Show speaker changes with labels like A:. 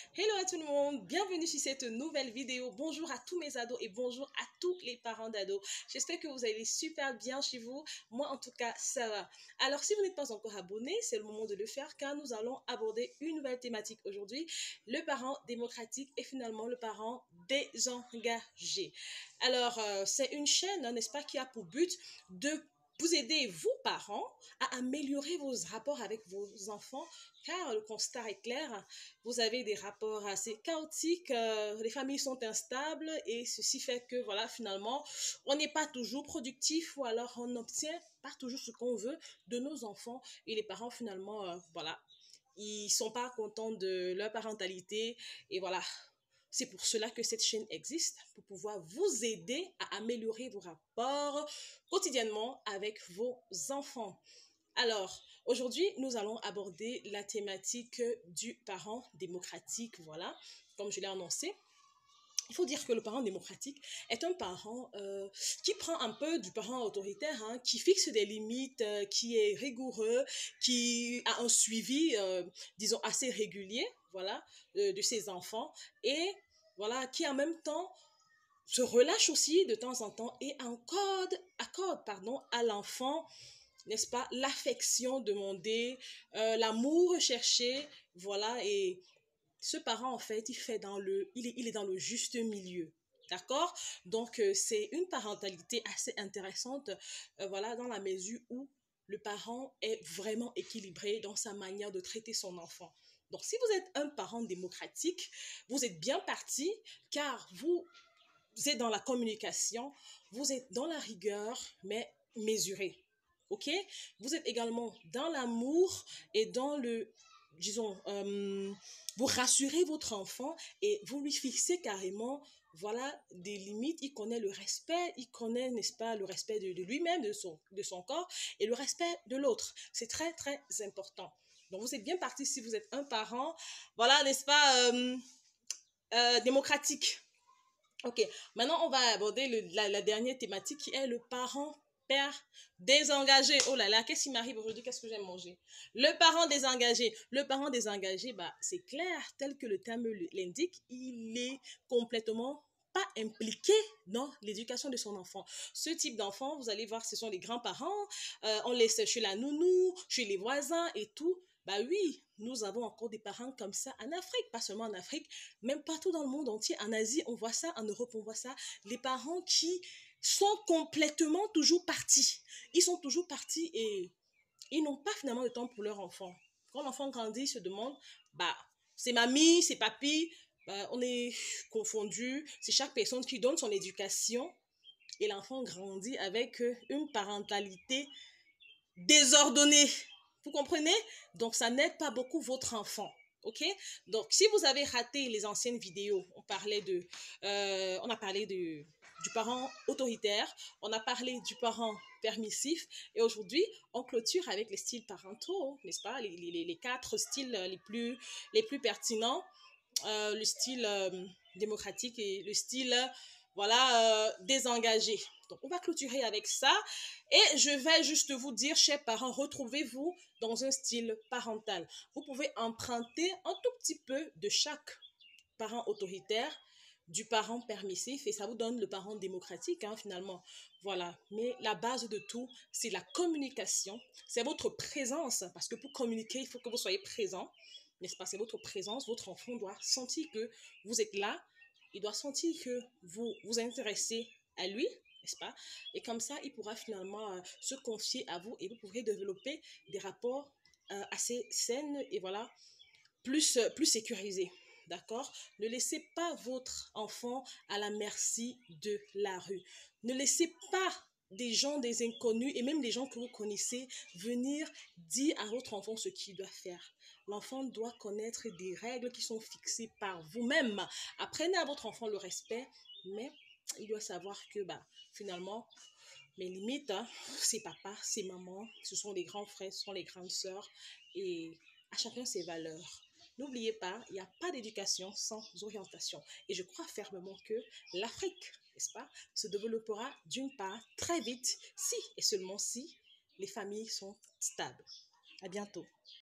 A: Hello à tout le monde, bienvenue sur cette nouvelle vidéo. Bonjour à tous mes ados et bonjour à tous les parents d'ados. J'espère que vous allez super bien chez vous. Moi en tout cas, ça va. Alors si vous n'êtes pas encore abonné, c'est le moment de le faire car nous allons aborder une nouvelle thématique aujourd'hui. Le parent démocratique et finalement le parent désengagé. Alors c'est une chaîne, n'est-ce pas, qui a pour but de vous aider, vous parents, à améliorer vos rapports avec vos enfants, car le constat est clair, vous avez des rapports assez chaotiques, les familles sont instables et ceci fait que voilà, finalement, on n'est pas toujours productif ou alors on n'obtient pas toujours ce qu'on veut de nos enfants et les parents finalement, voilà, ils sont pas contents de leur parentalité et voilà, c'est pour cela que cette chaîne existe, pour pouvoir vous aider à améliorer vos rapports quotidiennement avec vos enfants. Alors, aujourd'hui, nous allons aborder la thématique du parent démocratique, voilà, comme je l'ai annoncé. Il faut dire que le parent démocratique est un parent qui prend un peu du parent autoritaire, hein, qui fixe des limites, qui est rigoureux, qui a un suivi, disons, assez régulier, voilà, de ses enfants, et voilà, qui en même temps se relâche aussi de temps en temps et accorde pardon, à l'enfant, n'est-ce pas, l'affection demandée, l'amour recherché, voilà, et ce parent, en fait, il est dans le juste milieu. D'accord? Donc, c'est une parentalité assez intéressante, voilà, dans la mesure où le parent est vraiment équilibré dans sa manière de traiter son enfant. Donc, si vous êtes un parent démocratique, vous êtes bien parti car vous êtes dans la communication, vous êtes dans la rigueur, mais mesuré. OK? Vous êtes également dans l'amour et dans le, disons, vous rassurez votre enfant et vous lui fixez carrément, voilà, des limites. Il connaît le respect, il connaît, n'est-ce pas, le respect de lui-même, de son corps et le respect de l'autre. C'est très, très important. Donc, vous êtes bien parti si vous êtes un parent, voilà, n'est-ce pas, démocratique. Ok, maintenant on va aborder la dernière thématique qui est le parent-père désengagé. Oh là là, qu'est-ce qui m'arrive aujourd'hui? Qu'est-ce que j'aime manger? Le parent désengagé. Le parent désengagé, bah, c'est clair, tel que le terme l'indique, il est complètement pas impliqué dans l'éducation de son enfant. Ce type d'enfant, vous allez voir, ce sont les grands-parents, on laisse chez la nounou, chez les voisins et tout. Bah oui, nous avons encore des parents comme ça en Afrique, pas seulement en Afrique, même partout dans le monde entier. En Asie, on voit ça, en Europe, on voit ça. Les parents qui sont complètement toujours partis. Ils sont toujours partis et ils n'ont pas finalement de temps pour leur enfant. Quand l'enfant grandit, il se demande, bah, c'est mamie, c'est papy, bah, on est confondus. C'est chaque personne qui donne son éducation et l'enfant grandit avec une parentalité désordonnée. Vous comprenez? Donc, ça n'aide pas beaucoup votre enfant. Ok? Donc, si vous avez raté les anciennes vidéos, on a parlé du parent autoritaire, on a parlé du parent permissif, et aujourd'hui, on clôture avec les styles parentaux, n'est-ce pas? Les quatre styles les plus pertinents, le style démocratique et le style voilà, désengagé. Donc, on va clôturer avec ça. Et je vais juste vous dire, chers parents, retrouvez-vous dans un style parental. Vous pouvez emprunter un tout petit peu de chaque parent autoritaire, du parent permissif, et ça vous donne le parent démocratique, hein, finalement. Voilà. Mais la base de tout, c'est la communication. C'est votre présence, parce que pour communiquer, il faut que vous soyez présent, n'est-ce pas? C'est votre présence. Votre enfant doit sentir que vous êtes là. Il doit sentir que vous vous intéressez à lui, n'est-ce pas? Et comme ça, il pourra finalement se confier à vous et vous pourrez développer des rapports assez sains et voilà, plus sécurisés. D'accord? Ne laissez pas votre enfant à la merci de la rue. Ne laissez pas des gens, des inconnus et même des gens que vous connaissez venir dire à votre enfant ce qu'il doit faire. L'enfant doit connaître des règles qui sont fixées par vous-même. Apprenez à votre enfant le respect, mais il doit savoir que bah, finalement, mes limites, hein, c'est papa, c'est maman, ce sont les grands frères, ce sont les grandes sœurs et à chacun ses valeurs. N'oubliez pas, il n'y a pas d'éducation sans orientation. Et je crois fermement que l'Afrique, n'est-ce pas, se développera d'une part très vite si et seulement si les familles sont stables. À bientôt.